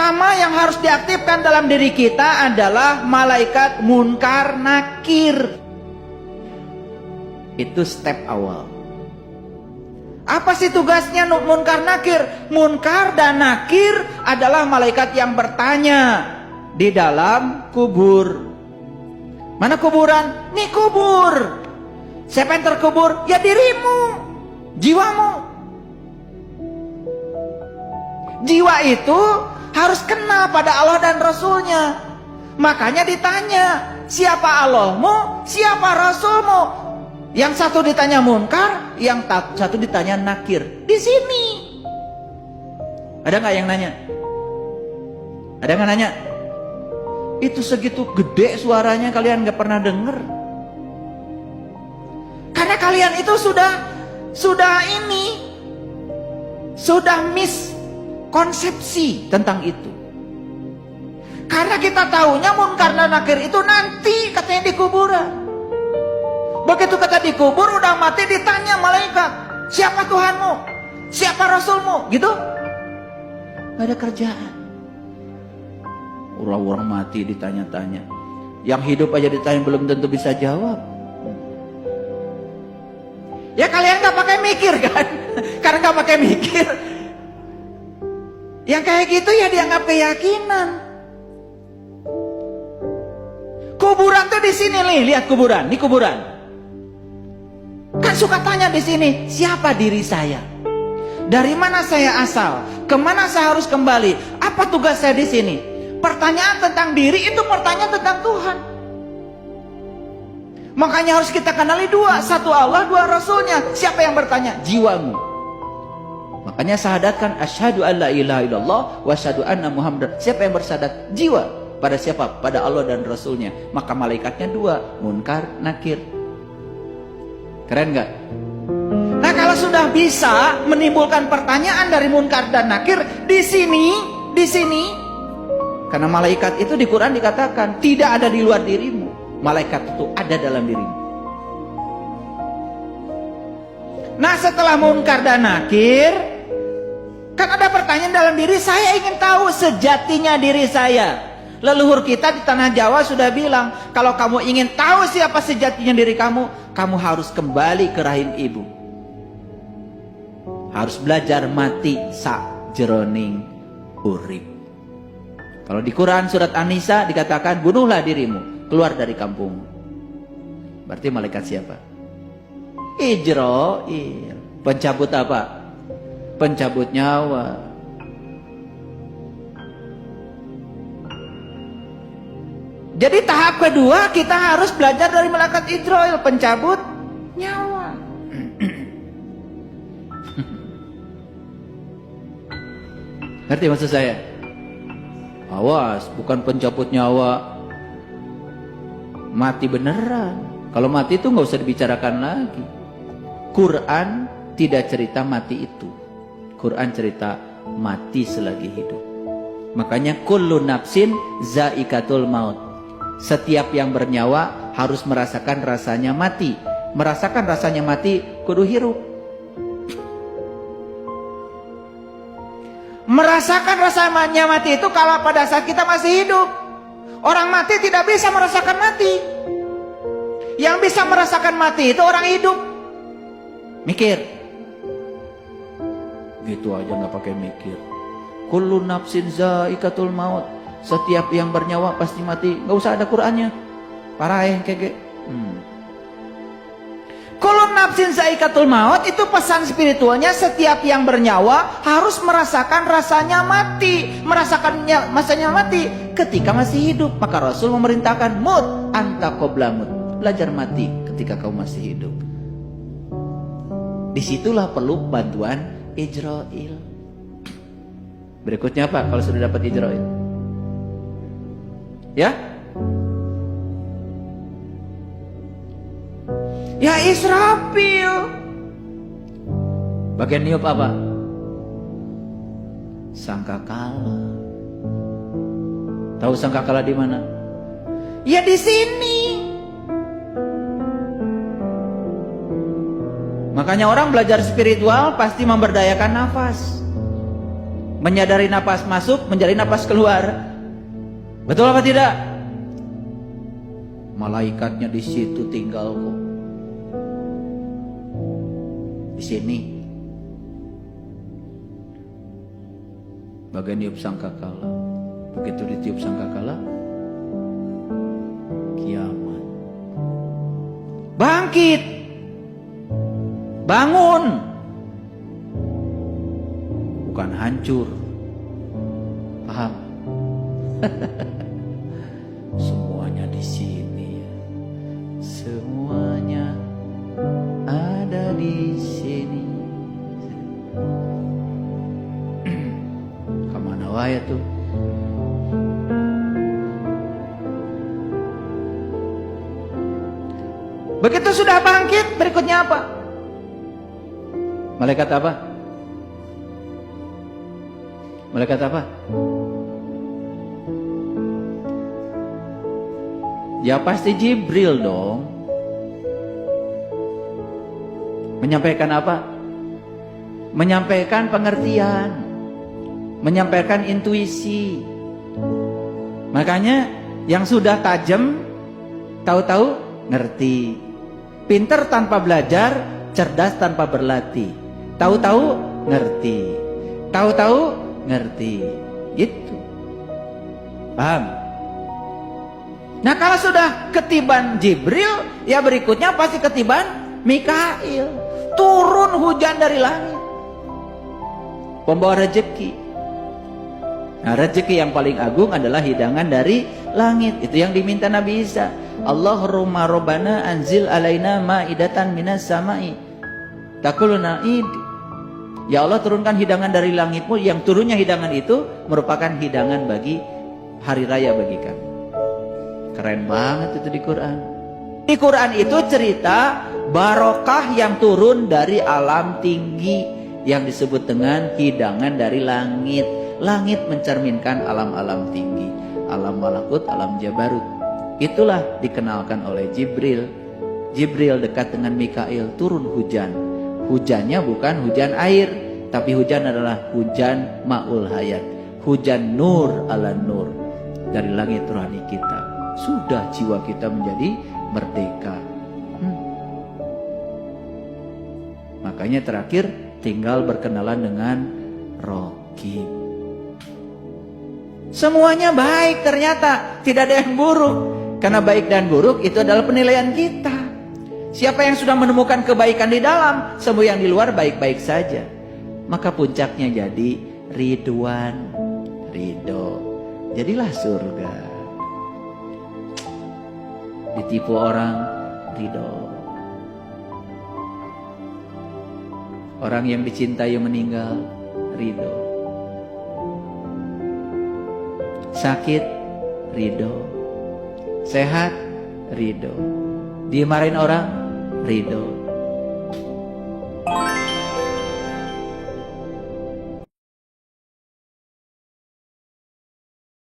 pertama yang harus diaktifkan dalam diri kita adalah malaikat munkar nakir. Itu step awal. Apa sih tugasnya munkar nakir? Munkar dan nakir adalah malaikat yang bertanya di dalam kubur. Mana kuburan? Nih kubur. Siapa yang terkubur? Ya dirimu, jiwamu. Jiwa itu harus kenal pada Allah dan Rasulnya. Makanya ditanya, siapa Allahmu, siapa Rasulmu? Yang satu ditanya munkar, yang satu ditanya nakir. Di sini. Ada nggak yang nanya? Ada nggak nanya? Itu segitu gede suaranya kalian nggak pernah denger. Karena kalian itu sudah miskonsepsi tentang itu. Karena kita tahunya munkar dan nakir itu nanti katanya di kuburan. Begitu kata dikubur, udah mati, ditanya malaikat, siapa Tuhanmu? Siapa Rasulmu? Gitu. Gak ada kerjaan. Orang-orang mati ditanya-tanya. Yang hidup aja ditanya belum tentu bisa jawab. Ya kalian gak pakai mikir kan? Karena gak pakai mikir. Yang kayak gitu ya dianggap keyakinan. Kuburan tuh di sini nih, lihat kuburan, ini kuburan. Kan suka tanya di sini, siapa diri saya? Dari mana saya asal? Kemana saya harus kembali? Apa tugas saya di sini? Pertanyaan tentang diri itu pertanyaan tentang Tuhan. Makanya harus kita kenali dua, satu Allah, dua Rasulnya. Siapa yang bertanya? Jiwamu. Makanya syahadatkan asyhadu an la ilaha illallah wa asyhadu anna muhammadar. Siapa yang bersyahadat? Jiwa. Pada siapa? Pada Allah dan Rasulnya. Maka malaikatnya dua, munkar, nakir. Keren gak? Nah kalau sudah bisa menimbulkan pertanyaan dari munkar dan nakir di sini, karena malaikat itu di Quran dikatakan tidak ada di luar dirimu, malaikat itu ada dalam dirimu. Nah setelah munkar dan nakir, kan ada pertanyaan dalam diri, saya ingin tahu sejatinya diri saya. Leluhur kita di tanah Jawa sudah bilang, kalau kamu ingin tahu siapa sejatinya diri kamu, kamu harus kembali ke rahim ibu. Harus belajar mati sakjeroning urip. Kalau di Quran surat An-Nisa dikatakan, bunuhlah dirimu, keluar dari kampung. Berarti malaikat siapa? Ijrail. Pencabut apa? Pencabut nyawa. Jadi tahap kedua kita harus belajar dari malaikat Ijrail, pencabut nyawa. Ngerti maksud saya? Awas, bukan pencabut nyawa mati beneran. Kalau mati itu nggak usah dibicarakan lagi. Quran tidak cerita mati itu. Quran cerita mati selagi hidup. Makanya kullu nafsin zaikatul maut. Setiap yang bernyawa harus merasakan rasanya mati. Merasakan rasanya mati kudu hirup. Merasakan rasanya mati itu kalau pada saat kita masih hidup. Orang mati tidak bisa merasakan mati. Yang bisa merasakan mati itu orang hidup. Mikir. Gitu aja nggak pakai mikir. Kullu nafsin zaikatul maut. Setiap yang bernyawa pasti mati. Gak usah ada Qurannya. Parah ya kayak Kullu nafsin zaikatul maut itu pesan spiritualnya, setiap yang bernyawa harus merasakan rasanya mati. Merasakan masanya mati ketika masih hidup. Maka Rasul memerintahkan mut anta qabla mut. Belajar mati ketika kau masih hidup. Disitulah perlu bantuan Ijrail. Berikutnya apa kalau sudah dapat Ijrail? Ya? Ya Israfil. Bagian niup apa? Sangkakala. Tahu sangkakala di mana? Ya di sini. Makanya orang belajar spiritual pasti memberdayakan nafas. menyadari napas masuk, menyadari napas keluar. Betul apa tidak? Malaikatnya di situ tinggal kok. Di sini. Bagian niup sangkakala. Begitu ditiup sangkakala, kiamat. Bangkit. Bangun. Bukan hancur. Paham? Semuanya di sini. Semuanya ada di sini. Kemana wae tuh? Begitu sudah bangkit, berikutnya apa? Malaikat apa? Malaikat apa? Ya pasti Jibril dong. Menyampaikan apa? Menyampaikan pengertian, menyampaikan intuisi. Makanya yang sudah tajam tahu-tahu ngerti. Pinter tanpa belajar, cerdas tanpa berlatih. Tahu-tahu ngerti. Tahu-tahu ngerti. Gitu. Paham? Nah kalau sudah ketiban Jibril, ya berikutnya pasti ketiban Mikail. Turun hujan dari langit, pembawa rezeki. Nah rezeki yang paling agung adalah hidangan dari langit. Itu yang diminta Nabi Isa. Allahumma rabbana anzil alaina ma'idatan minas sama'i takuluna id. Ya Allah turunkan hidangan dari langitmu. Yang turunnya hidangan itu merupakan hidangan bagi hari raya bagi kami. Keren banget itu di Quran. Di Quran itu cerita barokah yang turun dari alam tinggi yang disebut dengan hidangan dari langit. Langit mencerminkan alam-alam tinggi, alam malakut, alam jabarut. Itulah dikenalkan oleh Jibril. Jibril dekat dengan Mikail, turun hujan. Hujannya bukan hujan air, tapi hujan adalah hujan ma'ul hayat, hujan nur ala nur dari langit rohani kita. Sudah jiwa kita menjadi merdeka. Makanya terakhir tinggal berkenalan dengan Raqib. Semuanya baik ternyata, tidak ada yang buruk. Karena baik dan buruk itu adalah penilaian kita. Siapa yang sudah menemukan kebaikan di dalam, semua yang di luar baik-baik saja. Maka puncaknya jadi ridwan, ridho. Jadilah surga. Ditipu orang, ridho. Orang yang dicintai meninggal, ridho. Sakit, ridho. Sehat, ridho. Dimarahin orang, ridho.